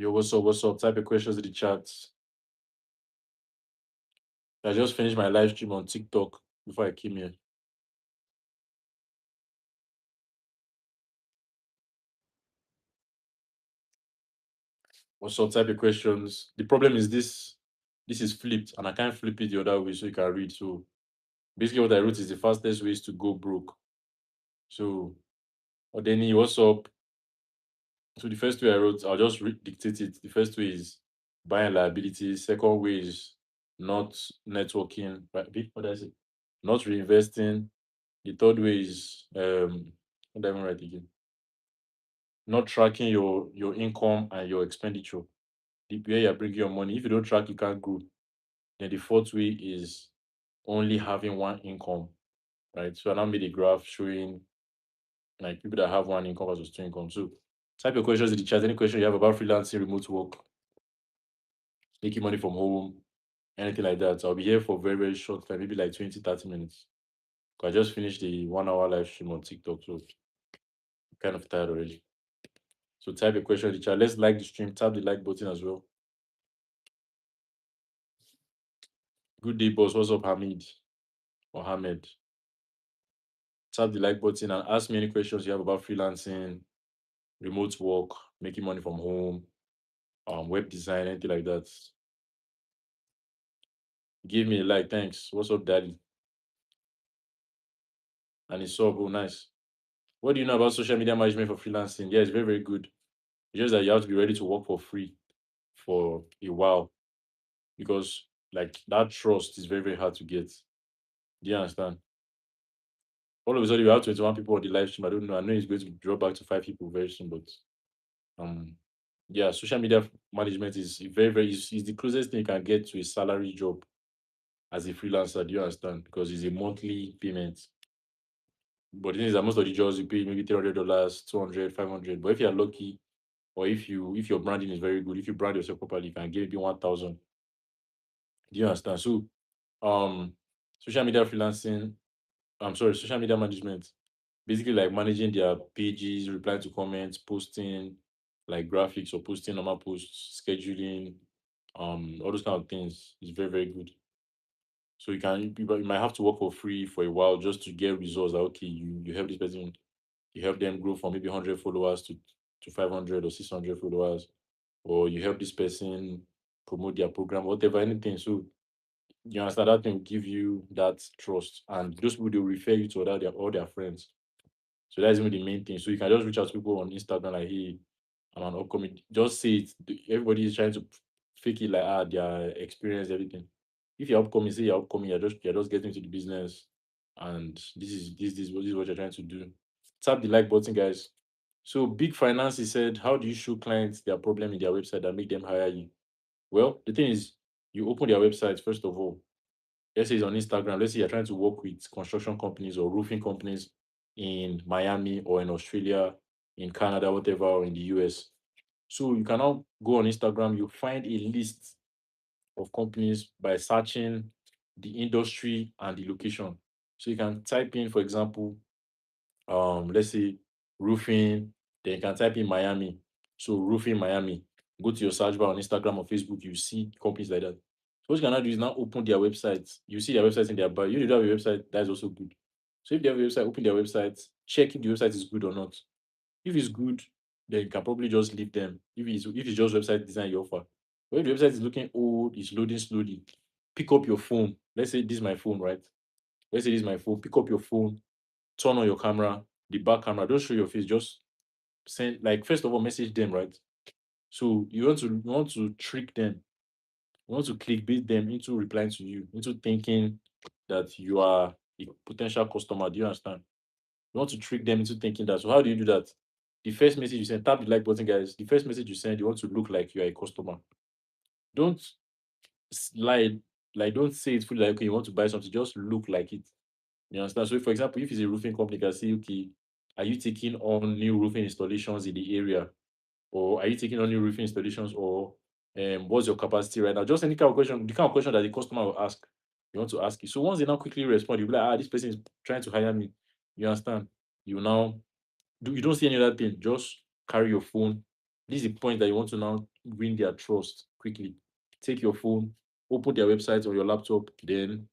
Yo, what's up? What's up? Type your questions in the chat. I just finished my live stream on TikTok before I came here. What's up? Type your questions. The problem is this is flipped and I can't flip it the other way so you can read. So basically what I wrote is the fastest ways to go broke. So Odeni, what's up? So the first way I wrote, I'll just dictate it. The first way is buying liabilities. Second way is not networking. What did I say? Not reinvesting. The third way is what did I even write again? Not tracking your income and your expenditure. The where you're bringing your money. If you don't track, you can't grow. Then the fourth way is only having one income, right? So I now made a graph showing like people that have one income versus two income. So type your questions in the chat. Any question you have about freelancing, remote work, making money from home, anything like that. I'll be here for very, very short time, maybe like 20, 30 minutes. I just finished the 1 hour live stream on TikTok, so I'm kind of tired already. So type your question in the chat. Let's like the stream, tap the like button as well. Good day, boss. What's up, Hamid or Hamed? Tap the like button and ask me any questions you have about freelancing, remote work, making money from home, web design, anything like that. Give me a like. Thanks. What's up, daddy? And it's up. Oh, nice. What do you know about social media management for freelancing? Yeah, it's very, very good. It's just that you have to be ready to work for free for a while because like that trust is very, very hard to get. Do you understand? All of a sudden, we have 21 people on the live stream. I don't know. I know it's going to drop back to 5 people very soon, but um, yeah, social media management is very, very is the closest thing you can get to a salary job as a freelancer. Do you understand? Because it's a monthly payment. But the thing is that most of the jobs you pay maybe $300, 200, 500. But if you're lucky, or if your branding is very good, if you brand yourself properly, you can get maybe 1,000. Do you understand? So um social media freelancing, I'm sorry, social media management, basically like managing their pages, replying to comments, posting like graphics or posting normal posts, scheduling, all those kind of things is very, very good. So you might have to work for free for a while just to get results. That okay, you help this person, you help them grow from maybe 100 followers to 500 or 600 followers, or you help this person promote their program, whatever, anything. So you understand that thing will give you that trust, and those people they will refer you to all their friends. So that's even the main thing. So you can just reach out to people on Instagram like, hey, I'm an upcoming. Just say it. Everybody is trying to fake it like their experience, everything. If you're upcoming, say you're upcoming, you're just getting into the business, and this is what you're trying to do. Tap the like button, guys. So Big Finance he said, how do you show clients their problem in their website that make them hire you? Well, the thing is, you open their website first of all. Let's say it's on Instagram. Let's say you're trying to work with construction companies or roofing companies in Miami or in Australia, in Canada, whatever, or in the US. So you can now go on Instagram, you find a list of companies by searching the industry and the location. So you can type in, for example, let's say roofing, then you can type in Miami. So roofing Miami. Go to your search bar on Instagram or Facebook, you see companies like that. So what you can now do is now open their websites. You see their websites in their bio. You don't have a website, that's also good. So if they have a website, open their website, check if the website is good or not. If it's good, then you can probably just leave them. If it's just website design you offer. But if the website is looking old, it's loading slowly, pick up your phone. Let's say this is my phone, right? Let's say this is my phone. Pick up your phone, turn on your camera, the back camera. Don't show your face. Just send like first of all message them, right? So you want to trick them. You want to clickbait them into replying to you, into thinking that you are a potential customer. Do you understand? You want to trick them into thinking that. So how do you do that? The first message you send, tap the like button, guys. The first message you send, you want to look like you are a customer. Don't lie, like don't say it fully like okay, you want to buy something, just look like it. You understand? So, for example, if it's a roofing company, you can say, okay, are you taking on new roofing installations in the area? Or are you taking on new roofing installations? Or what's your capacity right now? Just any kind of question, the kind of question that the customer will ask, you want to ask it. So once they now quickly respond, you'll be like, this person is trying to hire me. You understand? You now you don't see any other thing. Just carry your phone, This is the point that you want to now win their trust quickly. Take your phone, open their website on your laptop, then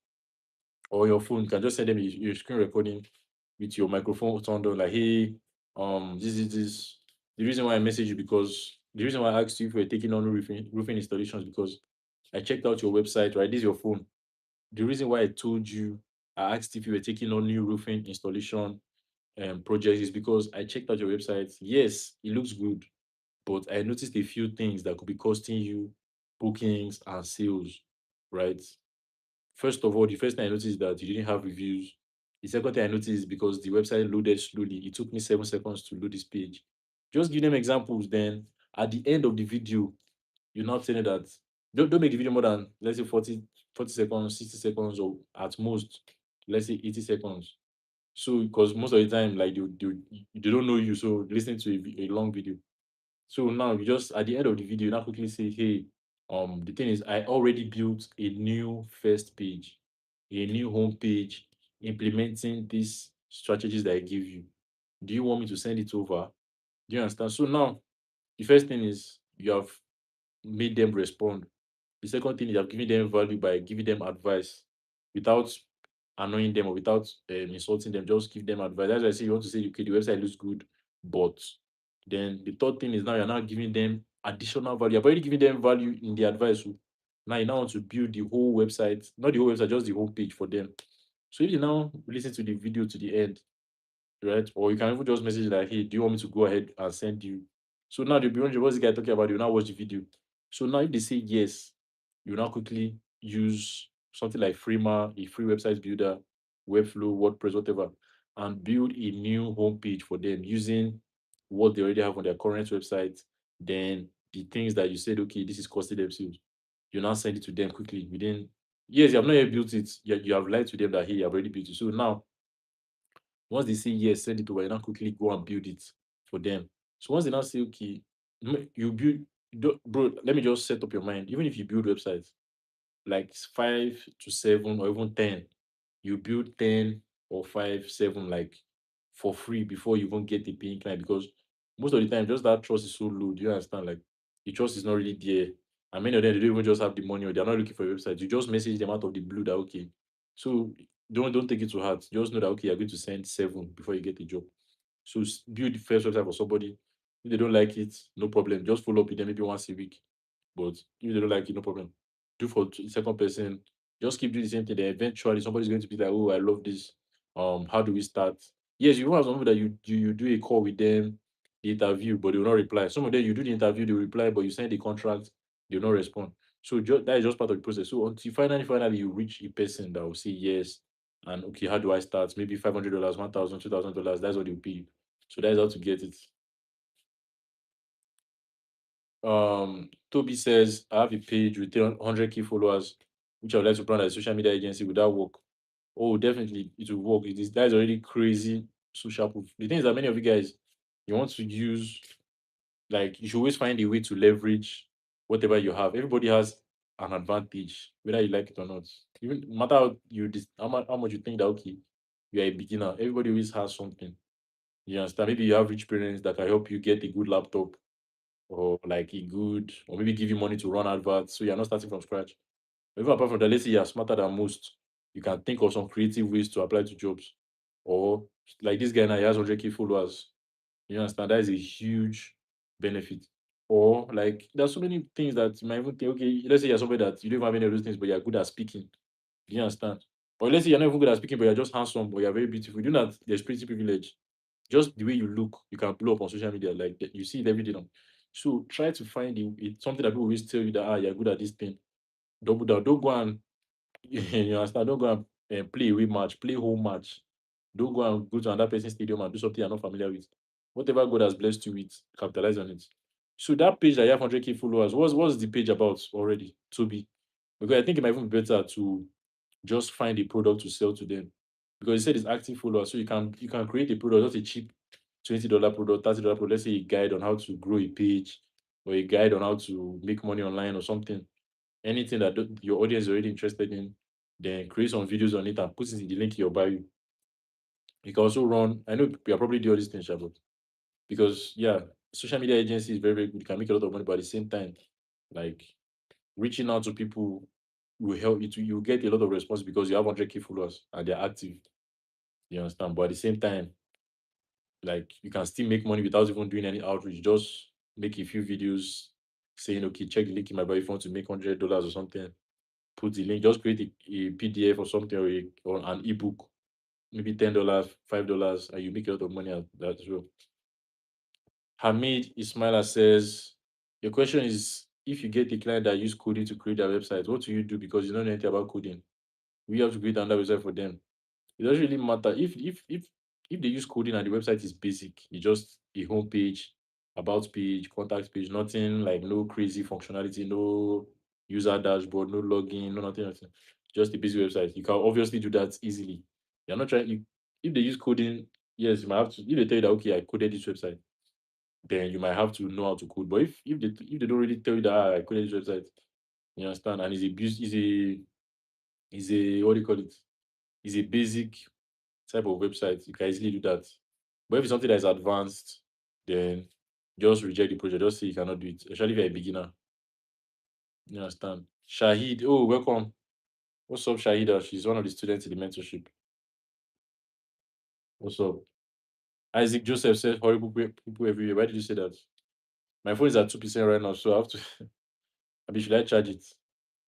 or your phone. You can just send them your screen recording with your microphone turned on, like, hey, this is this. The reason why I messaged you because the reason why I asked you if you're taking on roofing installations because I checked out your website, right? This is your phone. The reason why I told you I asked if you were taking on new roofing installation projects is because I checked out your website. Yes, it looks good, but I noticed a few things that could be costing you bookings and sales, right? First of all, the first thing I noticed is that you didn't have reviews. The second thing I noticed is because the website loaded slowly. It took me 7 seconds to load this page. Just give them examples. Then at the end of the video, you're not saying that don't make the video more than let's say 40 seconds, 60 seconds, or at most, let's say 80 seconds. So because most of the time, like they don't know you, so listening to a long video. So now you just at the end of the video, you now quickly say, hey, the thing is I already built a new first page, a new home page, implementing these strategies that I give you. Do you want me to send it over? Do you understand? So now the first thing is you have made them respond. The second thing is you have given them value by giving them advice without annoying them or without insulting them. Just give them advice. As I say, you want to say, okay, the website looks good, but then the third thing is now you're now giving them additional value. I've already given them value in the advice. Oh. Now you now want to build the whole website, not the whole website, just the whole page for them. So if you now listen to the video to the end, right? Or you can even just message like, hey, do you want me to go ahead and send you? So now they'll be wondering what's the guy talking about. You now watch the video. So now if they say yes, you now quickly use something like Freema, a free website builder, Webflow, WordPress, whatever, and build a new homepage for them using what they already have on their current website. Then the things that you said, okay, this is costing them sales. You now send it to them quickly within. Yes, you have not yet built it. You have lied to them that hey, I've already built it. So now once they say yes, send it over, you now quickly go and build it for them. So once they now say, okay, you build, bro, let me just set up your mind. Even if you build websites, like 5 to 7 or even 10, you build 10 or 5, 7, like for free before you even get a paying client because most of the time, just that trust is so low. Do you understand? Like the trust is not really there. And many of them, they don't even just have the money or they're not looking for a website. You just message them out of the blue that, okay. So don't take it to heart. Just know that, okay, you're going to send 7 before you get a job. So build the first website for somebody. If they don't like it, no problem. Just follow up with them maybe once a week. But if they don't like it, no problem. Do for the second person. Just keep doing the same thing. Then eventually somebody's going to be like, oh, I love this. How do we start? Yes, you have some people that you do a call with them, the interview, but they will not reply. Some of them you do the interview, they reply, but you sign the contract, they will not respond. So that is just part of the process. So until finally you reach a person that will say yes, and okay, how do I start? Maybe $500, 1,000, $2,000. That's what they'll pay you. So that's how to get it. Toby says, I have a page with 100K followers, which I would like to brand as a social media agency. Would that work? Oh, definitely, it will work. It is that is already crazy social proof. The thing is that many of you guys, you want to use like you should always find a way to leverage whatever you have. Everybody has an advantage, whether you like it or not. Even no matter how much you think that okay, you are a beginner. Everybody always has something. You understand? Maybe you have rich parents that can help you get a good laptop or like a good, or maybe give you money to run adverts. So you're not starting from scratch. Even apart from that, let's say you're smarter than most, you can think of some creative ways to apply to jobs. Or like this guy now, he has 100K followers. You understand? That is a huge benefit. Or like there's so many things that you might even think, okay, let's say you're somebody that you don't have any of those things, but you're good at speaking. Do you understand? Or let's say you're not even good at speaking, but you're just handsome, but you're very beautiful. You know that there's pretty privilege. Just the way you look, you can blow up on social media. Like you see it every day now. So try to find it's something that people always tell you that you're good at this thing. Double down. Don't go and you understand. Don't go and play away match, play home match. Don't go to another person's stadium and do something you're not familiar with. Whatever God has blessed you with, capitalize on it. So that page that you have 100K followers, what's the page about already? To be because I think it might even be better to just find a product to sell to them. Because you said it's active followers, so you can create a product, just a cheap $20 product, $30 product, let's say a guide on how to grow a page or a guide on how to make money online or something. Anything that your audience is already interested in, then create some videos on it and put it in the link in your bio. You can also run, I know you are probably doing all these things, Shabot, because yeah, social media agency is very, very good. You can make a lot of money, but at the same time, like reaching out to people will help you to you get a lot of response because you have 100K followers and they're active. You understand? But at the same time, like you can still make money without even doing any outreach. Just make a few videos saying, okay, check the link in my bio if you want to make $100 or something. Put the link, just create a PDF or something or an ebook, maybe $10, $5, and you make a lot of money at that as well. Hamid Ismaila says, your question is if you get a client that use coding to create their website, what do you do? Because you don't know anything about coding. We have to create another website for them. It doesn't really matter if they use coding and the website is basic, it's just a home page, about page, contact page, nothing like no crazy functionality, no user dashboard, no login, no nothing, nothing. Just a basic website. You can obviously do that easily. You're not trying. If they use coding, yes, you might have to. If they tell you that okay, I coded this website, then you might have to know how to code. But if they don't really tell you that I coded this website, you understand, and is a what do you call it? Is a basic type of website, you can easily do that. But if it's something that is advanced, then just reject the project. Just say you cannot do it, especially if you're a beginner. You understand? Shahid, oh, welcome. What's up, Shahida? She's one of the students in the mentorship. What's up? Isaac Joseph said horrible people everywhere. Why did you say that? My phone is at 2% right now, so I have to. I mean, should I charge it?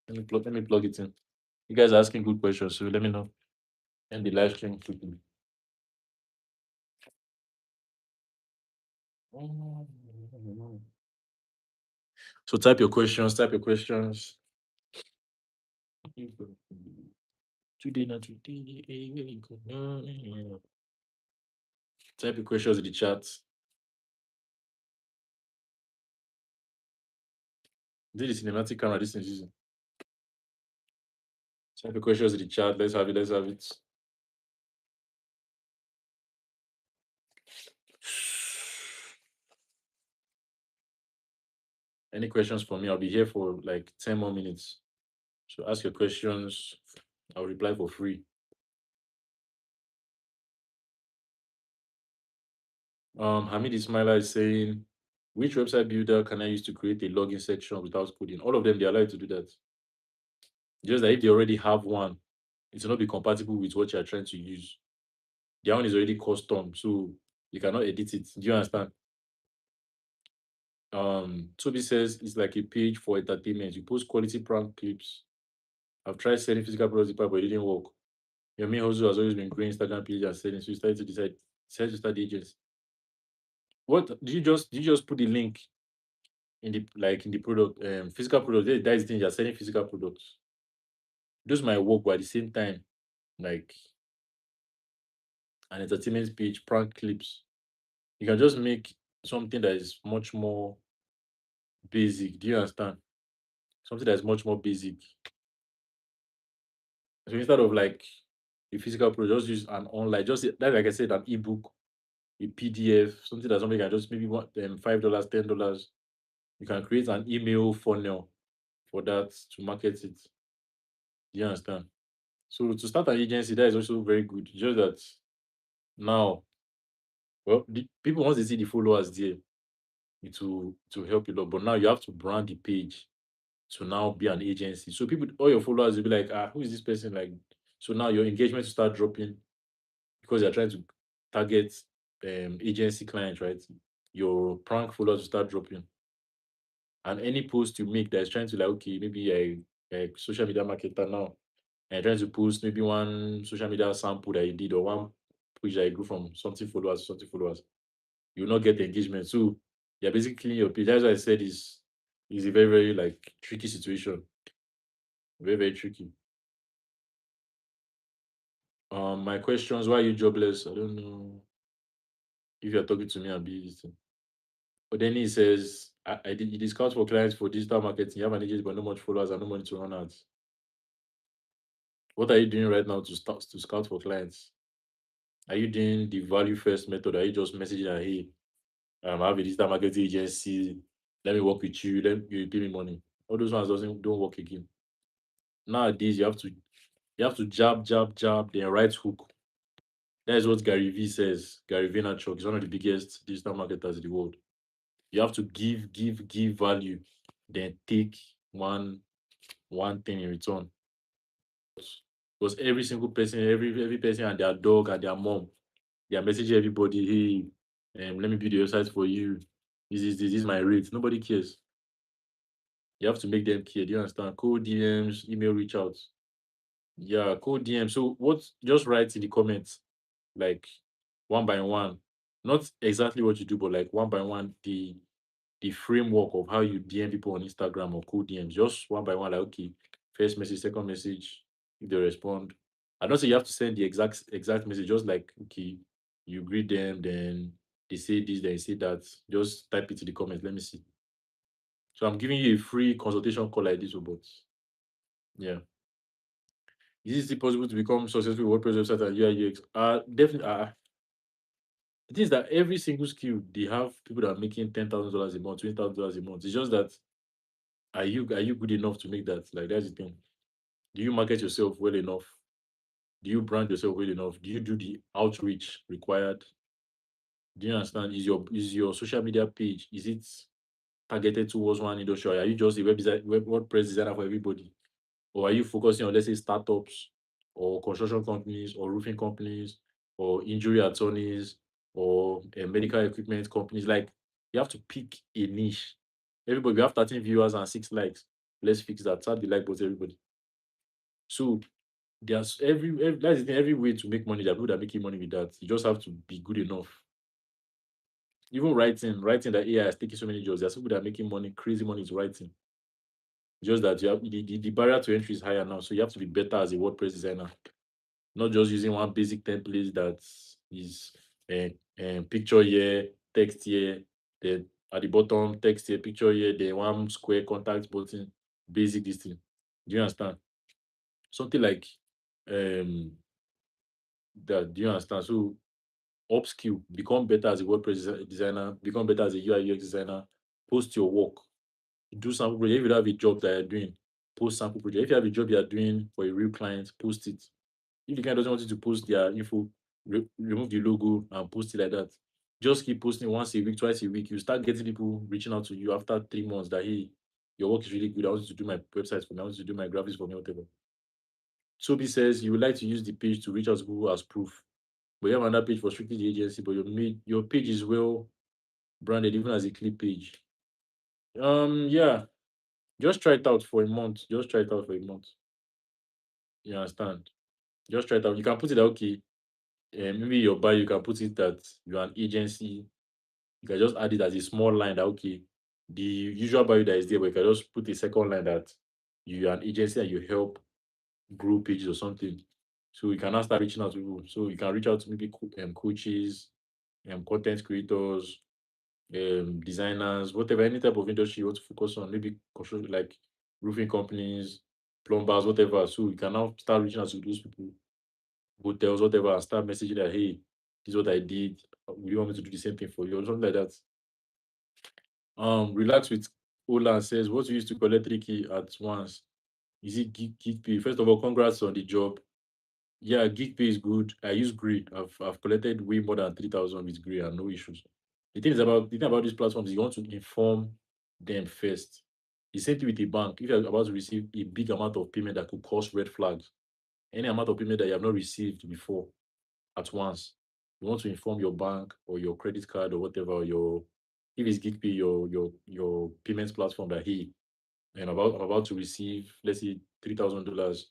Let me plug it in. You guys are asking good questions, so let me know. And the live stream quickly. So type your questions. Type your questions. Today, not today. Type your questions in the chat. This is the cinematic camera. This is using. Type your questions in the chat. Let's have it. Let's have it. Any questions for me? I'll be here for like 10 more minutes. So ask your questions. I'll reply for free. Hamid Ismaila is saying, which website builder can I use to create a login section without coding? All of them, they are allowed to do that. Just that if they already have one, it will not be compatible with what you are trying to use. Their one is already custom, so you cannot edit it. Do you understand? Toby says it's like a page for entertainment. You post quality prank clips. I've tried selling physical products, but it didn't work. Your main hustle has always been growing Instagram page and selling, so you started to decide to start the agency. What did you just put the link in the product physical product? That is the thing, you're selling physical products. Those might work, but at the same time, like an entertainment page, prank clips, you can just make something that is much more basic. Do you understand? Something that is much more basic. So instead of like a physical product, just use an online, just like I said, an ebook, a PDF, something that somebody can just maybe want $5, $10. You can create an email funnel for that to market it. Do you understand? So to start an agency, that is also very good. Just that now, well, the people once they see the followers there, it will help a lot. But now you have to brand the page to now be an agency. So people, all your followers will be like, who is this person? Like, so now your engagement will start dropping because you're trying to target agency clients, right? Your prank followers will start dropping. And any post you make that's trying to like, okay, maybe a social media marketer now, and trying to post maybe one social media sample that you did or one page that you grew from something followers to something followers, you will not get engagement. So you're basically your page. That's why I said is a very, very like tricky situation. Very, very tricky. My questions, why are you jobless? I don't know if you're talking to me, I'll be listening. But then he says, I did you discount for clients for digital marketing. You have an agency, but no much followers and no money to run ads. What are you doing right now to start to scout for clients? Are you doing the value first method? Are you just messaging that hey, I have a digital marketing agency, let me work with you, let you pay me money. All those ones doesn't don't work again. Nowadays you have to jab, jab, jab, then right hook. That is what Gary V says. Gary Vaynerchuk is one of the biggest digital marketers in the world. You have to give value, then take one thing in return. Because every single person, every person and their dog and their mom, they are messaging everybody, hey, let me build the website for you. This is my rate. Nobody cares. You have to make them care. Do you understand? Cold DMs, email reach out. Yeah, cold DM. So what just write in the comments, like one by one. Not exactly what you do, but like one by one, the framework of how you DM people on Instagram or cold DMs. Just one by one, like okay, first message, second message, if they respond. I don't say you have to send the exact message, just like okay, you greet them, then they say this, they say that. Just type it to the comments. Let me see. So I'm giving you a free consultation call like this, but yeah. Is it still possible to become successful WordPress website and UI UX? Definitely. The thing is that every single skill they have people that are making $10,000 a month, $20,000 a month. It's just that are you good enough to make that? Like that's the thing. Do you market yourself well enough? Do you brand yourself well enough? Do you do the outreach required? Do you understand? Is your social media page is it targeted towards one industry? Or are you just a WordPress designer for everybody? Or are you focusing on, let's say, startups or construction companies or roofing companies or injury attorneys or medical equipment companies? Like, you have to pick a niche. Everybody, we have 13 viewers and 6 likes. Let's fix that. Tap the like button, everybody. So, there's that's the thing, every way to make money. There are people that are making money with that. You just have to be good enough. Even writing that AI is taking so many jobs. There's people that are making money, crazy money is writing. Just that you have the barrier to entry is higher now. So you have to be better as a WordPress designer, not just using one basic template that is picture here, text here, then at the bottom, text here, picture here, then one square contact button, basic this thing. Do you understand? Something like um that. Do you understand? So upskill, become better as a WordPress designer, become better as a UI UX designer, post your work, do sample project. If you don't have a job that you're doing, post sample project. If you have a job you're doing for a real client, post it. If the client doesn't want you to post their info, remove the logo and post it like that. Just keep posting once a week, twice a week. You start getting people reaching out to you after 3 months that hey, your work is really good. I want you to do my website for me. I want you to do my graphics for me, whatever. Toby says you would like to use the page to reach out to Google as proof, but you have another page for strictly the agency, but your page is well branded, even as a clip page. Yeah, just try it out for a month. Just try it out for a month. You understand? Just try it out. You can put it that, okay. Maybe your bio, you can put it that you're an agency. You can just add it as a small line that okay, the usual bio that is there, but you can just put a second line that you are an agency and you help grow pages or something. So you can now start reaching out to people. So you can reach out to maybe coaches, content creators, designers, whatever, any type of industry you want to focus on, maybe construction, like roofing companies, plumbers, whatever. So you can now start reaching out to those people, hotels, whatever, and start messaging that, hey, this is what I did. Will you want me to do the same thing for you? Or something like that. Relax with Ola says, what you used to collect 3K at once? Is it gig pay? First of all, congrats on the job. Yeah, gig pay is good. I use Gree. I've collected way more than 3,000 with Gree and no issues. The thing about these platforms, you want to inform them first. The same thing with a bank. If you're about to receive a big amount of payment that could cause red flags, any amount of payment that you have not received before at once, you want to inform your bank or your credit card or whatever, or your if it's GigPay, your payments platform that hey, and I'm about to receive, let's say $3,000.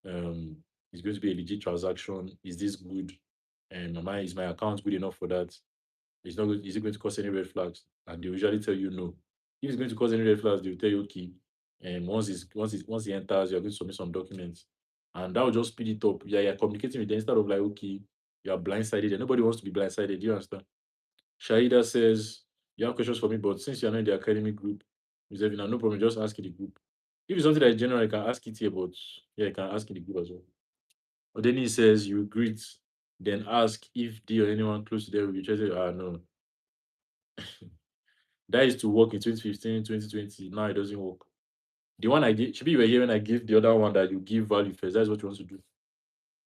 Um, it's going to be a legit transaction. Is this good? And is my account good enough for that? It's not good. Is it going to cause any red flags? And they usually tell you no. If it's going to cause any red flags, they'll tell you okay. And once it enters, you're going to submit some documents. And that will just speed it up. Yeah, you're communicating with them instead of like, okay, you're blindsided. And nobody wants to be blindsided. Do you understand? Shaida says, you have questions for me, but since you're not in the academic group, Zevina, no problem, just ask in the group. If it's something that is general, I can ask it here, but yeah, I can ask in the group as well. But then he says you greet, then ask if they or anyone close to them will be interested. No. That is to work in 2015, 2020. Now it doesn't work. The one I did, should be you were here when I give the other one that you give value first. That's what you want to do.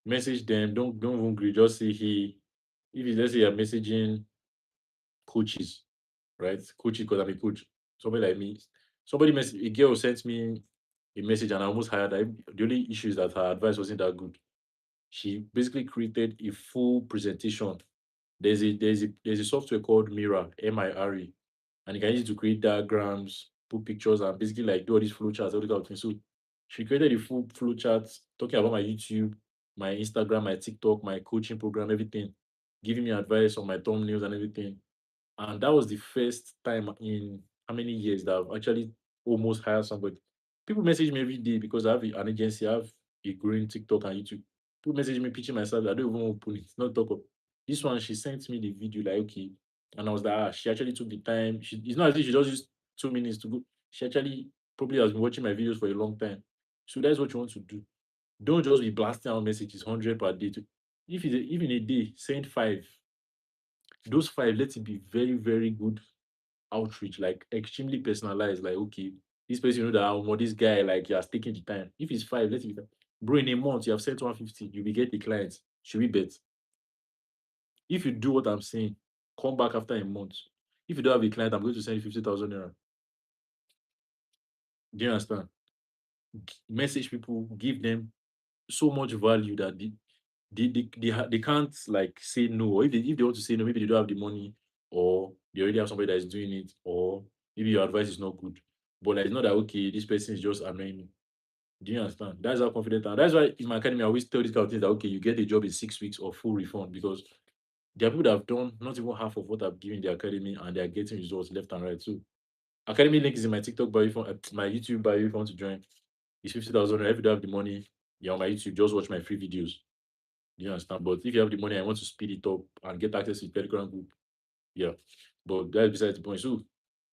Message them. Don't even greet. Just say hey. If it's, let's say you're messaging coaches, right? Coaching because I'm a coach. Somebody like me, a girl sent me a message and I almost hired her. The only issue is that her advice wasn't that good. She basically created a full presentation. There's a software called Mira, Mire, and you can use it to create diagrams, put pictures, and basically like do all these flowcharts, all these kind of things. So she created a full flowchart talking about my YouTube, my Instagram, my TikTok, my coaching program, everything, giving me advice on my thumbnails and everything. And that was the first time in how many years that I've actually almost hired somebody. People message me every day because I have an agency, I have a growing TikTok and YouTube. People message me pitching myself. I don't even open it. Not talk of this one. She sent me the video like okay, and I was like, she actually took the time. It's not as if she just used 2 minutes to go. She actually probably has been watching my videos for a long time. So that's what you want to do. Don't just be blasting out messages 100 per day. If it's even a day, send five. Those five, let it be very, very good outreach, like extremely personalized. Like, okay, this person you know that this guy like he has taken the time. If it's five, let it be five. Bro, in a month you have sent 150, you will get a client. Should we bet? If you do what I'm saying, come back after a month. If you don't have a client, I'm going to send you 50,000 naira. Do you understand? Message people, give them so much value that they can't like say no. Or if they want to say no, maybe they don't have the money, or they already have somebody that is doing it, or maybe your advice is not good. But like, it's not that okay, this person is just annoying me. Do you understand? That's how confident I am. That's why in my academy I always tell these kind of things that okay, you get a job in 6 weeks or full refund because there are people that have done not even half of what I've given the academy and they are getting results left and right too. Academy link is in my TikTok bio, my YouTube bio if you want to join. It's 50,000. If you don't have the money, you're on my YouTube, just watch my free videos. Do you understand? But if you have the money, I want to speed it up and get access to the Telegram group. Yeah. But that's besides the point. So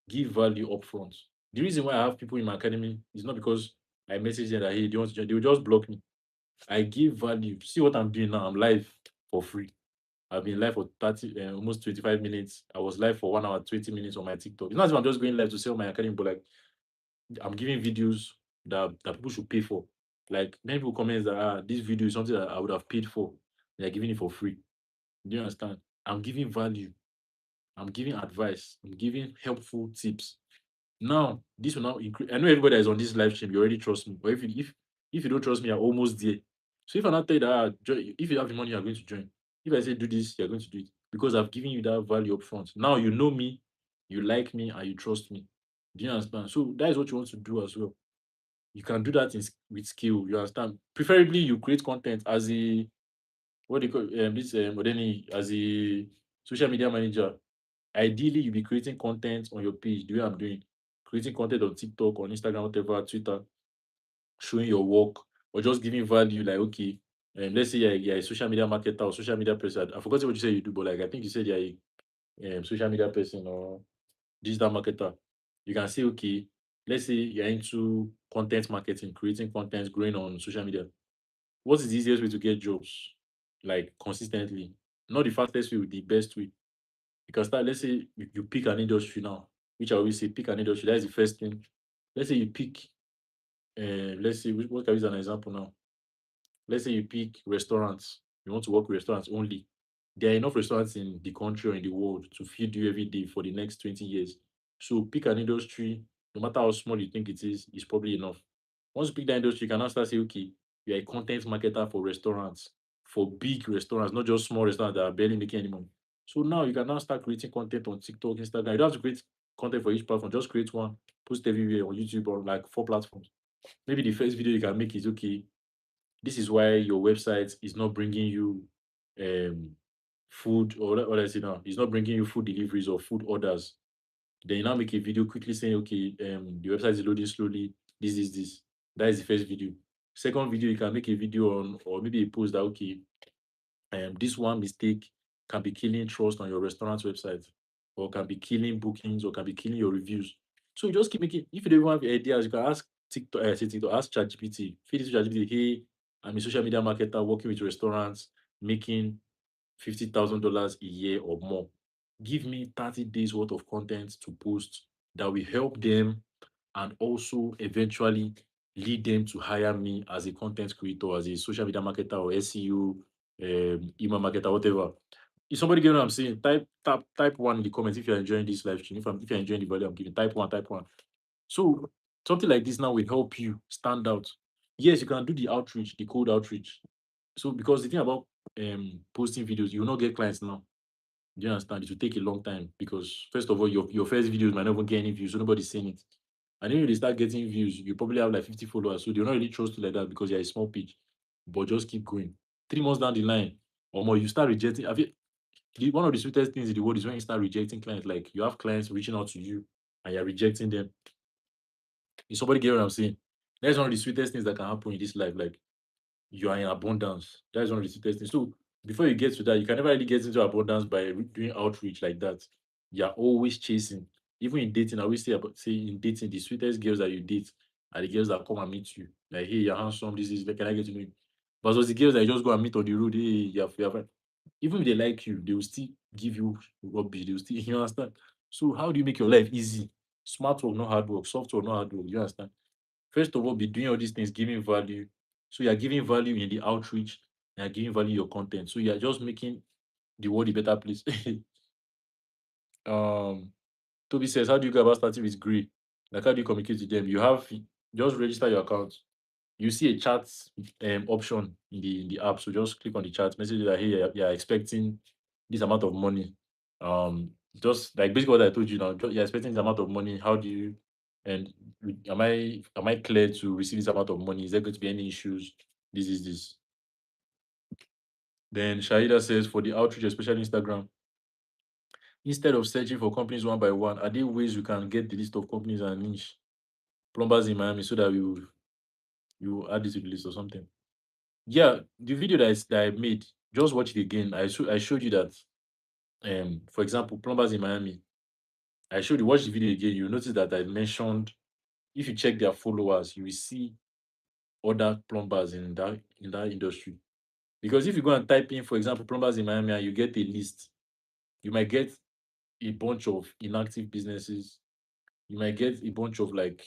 give value upfront. The reason why I have people in my academy is not because I message them that hey, they want to join, they will just block me. I give value. See what I'm doing now. I'm live for free. I've been live for 30, almost 25 minutes. I was live for 1 hour, 20 minutes on my TikTok. It's not as if I'm just going live to sell my academy, but like I'm giving videos that people should pay for. Like many people comment that this video is something that I would have paid for. They're giving it for free. Do you understand? I'm giving value. I'm giving advice. I'm giving helpful tips. Now, this will now increase. I know everybody that is on this live stream, you already trust me. But if you don't trust me, you're almost there. So if I not tell you that if you have the money, you're going to join. If I say do this, you're going to do it. Because I've given you that value up front. Now you know me, you like me, and you trust me. Do you understand? So that is what you want to do as well. You can do that with skill. You understand? Preferably you create content as a what do you call this Odeni, as a social media manager. Ideally, you'll be creating content on your page, the way I'm doing, creating content on TikTok, on Instagram, whatever, Twitter, showing your work, or just giving value. Like, okay, let's say you're a social media marketer or social media person. I forgot what you said you do, but like I think you said you're a social media person or digital marketer. You can say, okay, let's say you're into content marketing, creating content, growing on social media. What is the easiest way to get jobs? Like consistently, not the fastest way, the best way. You can start, let's say you pick an industry now, which I always say pick an industry. That's the first thing. Let's say you pick, let's say, what can I use as an example now? Let's say you pick restaurants. You want to work with restaurants only. There are enough restaurants in the country or in the world to feed you every day for the next 20 years. So pick an industry, no matter how small you think it is probably enough. Once you pick that industry, you can now start saying, okay, you're a content marketer for restaurants, for big restaurants, not just small restaurants that are barely making any money. So now you can now start creating content on TikTok, Instagram. You don't have to create content for each platform, just create one, post everywhere on YouTube or like 4 platforms. Maybe the first video you can make is okay, this is why your website is not bringing you um food, or what I say now, it's not bringing you food deliveries or food orders. Then you now make a video quickly saying, okay, the website is loading slowly. This. That is the first video. Second video, you can make a video on, or maybe a post that, okay, this one mistake can be killing trust on your restaurant's website, or can be killing bookings, or can be killing your reviews. So you just keep making. If you don't even have ideas, you can ask TikTok, say TikTok, ask ChatGPT, feed it to ChatGPT. Hey, I'm a social media marketer working with restaurants, making $50,000 a year or more. Give me 30 days worth of content to post that will help them and also eventually lead them to hire me as a content creator, as a social media marketer or SEO, email marketer, whatever. Is somebody getting what I'm saying? Type one in the comments if you're enjoying this live stream. If you're enjoying the value I'm giving, type one, type one. So something like this now will help you stand out. Yes, you can do the outreach, the cold outreach. So because the thing about posting videos, you will not get clients now. Do you understand? It will take a long time because first of all, your first videos might not even get any views, so nobody's seeing it. And then when they start getting views, you probably have like 50 followers. So they'll not really trust you like that because you're a small page. But just keep going. 3 months down the line, or more, you start rejecting. One of the sweetest things in the world is when you start rejecting clients. Like you have clients reaching out to you and you're rejecting them. Is somebody get what I'm saying? That's one of the sweetest things that can happen in this life. Like you are in abundance. That is one of the sweetest things. So before you get to that, you can never really get into abundance by doing outreach like that. You're always chasing. Even in dating, I always say in dating, the sweetest girls that you date are the girls that come and meet you. Like, hey, you're handsome, this is can I get to know you? But those the girls that you just go and meet on the road, hey, you're fine. Even if they like you, they will still give you rubbish. They will still, you understand? So how do you make your life easy? Smart work, not hard work. Soft work, not hard work. You understand? First of all, be doing all these things, giving value. So you're giving value in the outreach, and you're giving value in your content. So you're just making the world a better place. um, Toby says, how do you go about starting with Grid? Like, how do you communicate with them? You have just register your account. You see a chat option in the app. So just click on the chat, message that hey, you're expecting this amount of money. Just like basically what I told you now, you're expecting this amount of money. How do you and am I clear to receive this amount of money? Is there going to be any issues? This is this. Then Shahida says for the outreach, especially Instagram, instead of searching for companies one by one, are there ways we can get the list of companies and niche plumbers in Miami so that you add it to the list or something? Yeah, the video that I made, just watch it again. I showed you that for example, plumbers in Miami. I showed you watch the video again. You notice that I mentioned if you check their followers, you will see other plumbers in that industry. Because if you go and type in, for example, plumbers in Miami and you get a list, you might get a bunch of inactive businesses. You might get a bunch of like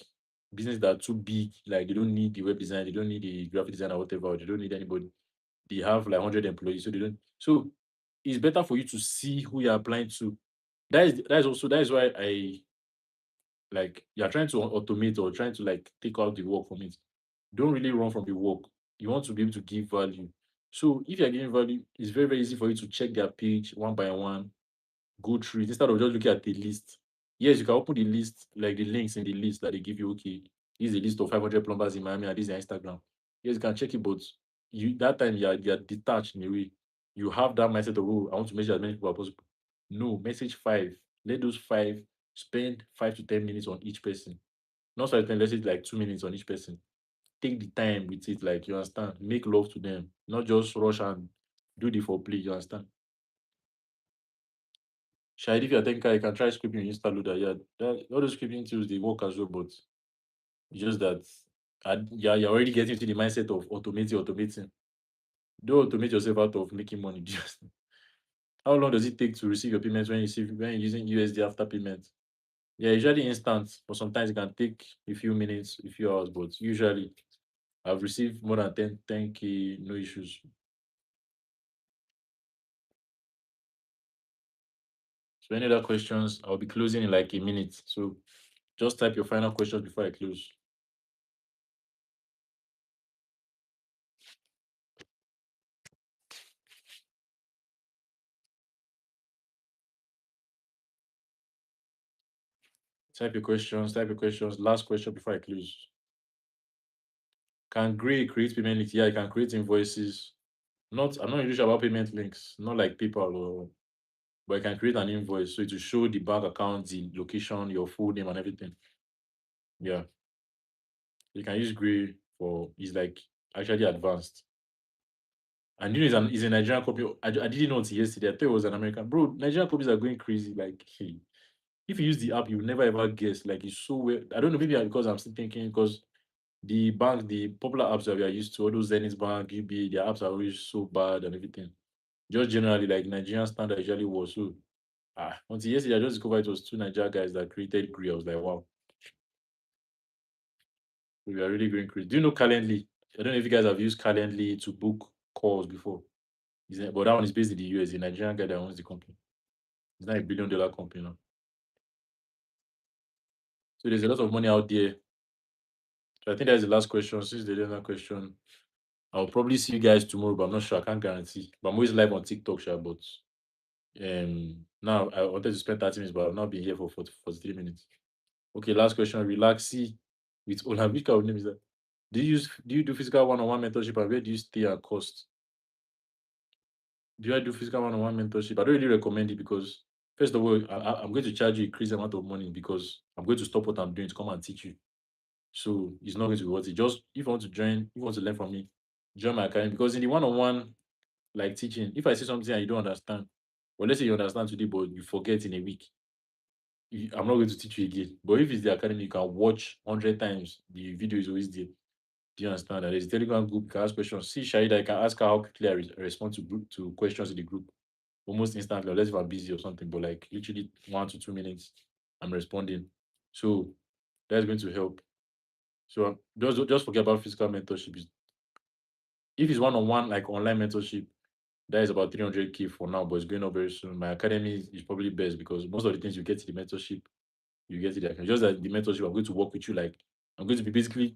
business that are too big, like they don't need the web design, they don't need the graphic designer, whatever, or they don't need anybody. They have like 100 employees, so they don't. So it's better for you to see who you're applying to. That is why I like you're trying to automate or trying to like take out the work from it. Don't really run from the work. You want to be able to give value. So if you're giving value, it's very, very easy for you to check their page one by one, go through it instead of just looking at the list. Yes, you can open the list, like the links in the list that they give you. Okay, this is a list of 500 plumbers in Miami and this is their Instagram. Yes, you can check it, but you that time you're detached in a way. You have that mindset of, oh, I want to message as many people as possible. No, message five. Let those five spend 5 to 10 minutes on each person. Not 5 to 10, let's say like 2 minutes on each person. Take the time with it, like you understand. Make love to them, not just rush and do the foreplay. You understand? Shahid, if you're thinking you can try scripting in Instaloader. Yeah, all those scripting tools they work as well, but it's just that yeah, you're already getting to the mindset of automating. Don't automate yourself out of making money. Just how long does it take to receive your payments when you're using USD after payment? Yeah, usually instant, but sometimes it can take a few minutes, a few hours, but usually I've received more than 10K, no issues. So any other questions? I'll be closing in like a minute. So just type your final questions before I close. Type your questions. Last question before I close. Can Gray create payment links? Yeah, I can create invoices. I'm not really sure about payment links, not like PayPal or but I can create an invoice so it will show the bank account, the location, your full name and everything. Yeah. You can use Gray for it's like actually advanced. And you know it's a Nigerian company. I didn't know until yesterday. I thought it was an American. Bro, Nigerian companies are going crazy. Like, hey, if you use the app, you will never ever guess. Like it's so weird. I don't know, maybe because I'm still thinking because the popular apps that we are used to, all those Zenith Bank, UBA, their apps are always so bad and everything. Just generally, like Nigerian standard usually was so. Until yesterday, I just discovered it was two Nigerian guys that created Grid. I was like, wow, we are really going crazy. Do you know Calendly? I don't know if you guys have used Calendly to book calls before. But that one is based in the US, a Nigerian guy that owns the company. It's not $1 billion company now. So there's a lot of money out there. So I think that's the last question. Since there's another question, I'll probably see you guys tomorrow, but I'm not sure. I can't guarantee. But I'm always live on TikTok, sure, but now I wanted to spend 30 minutes, but I've not been here for 43 minutes. Okay, last question. Relaxy with Ola. Which kind of name is that? Do you do physical one-on-one mentorship, and where do you stay at cost? Do I do physical one-on-one mentorship? I don't really recommend it because first of all, I'm going to charge you a crazy amount of money because I'm going to stop what I'm doing to come and teach you. So it's not going to be worth it. Just if you want to join, if you want to learn from me, join my academy. Because in the one-on-one like teaching, if I say something and you don't understand, well, let's say you understand today, but you forget in a week, I'm not going to teach you again. But if it's the academy, you can watch 100 times. The video is always there. Do you understand that? There's a Telegram group. You can ask questions. See Shahida, I can ask her how quickly I respond to questions in the group almost instantly, unless if I'm busy or something. But like literally 1 to 2 minutes, I'm responding. So that's going to help. So just forget about physical mentorship. If it's one-on-one like online mentorship, that is about 300K for now, but it's going up very soon. My academy is probably best because most of the things you get to the mentorship, you get to the academy. Just that the mentorship, I'm going to work with you. Like I'm going to be basically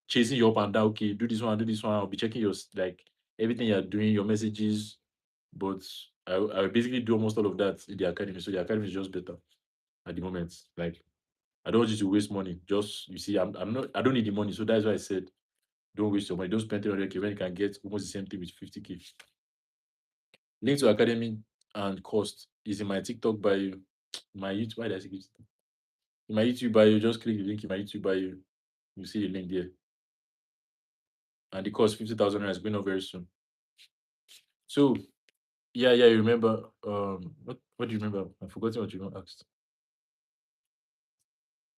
chasing you up and down. Okay, do this one, do this one. I'll be checking your like everything you're doing, your messages. But I basically do almost all of that in the academy. So the academy is just better at the moment. Like I don't want you to waste money. Just you see, I'm not I don't need the money. So that's why I said don't waste your money. Don't spend 300K when you can get almost the same thing with 50K. Link to academy and cost is in my TikTok bio. My YouTube, why did I say it? In my YouTube bio, just click the link in my YouTube bio. You see the link there. And the cost 50,000 is going up very soon. So yeah, you remember what do you remember? I forgot what you asked.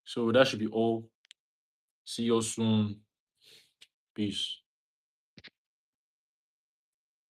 So that should be all. See you soon. Peace.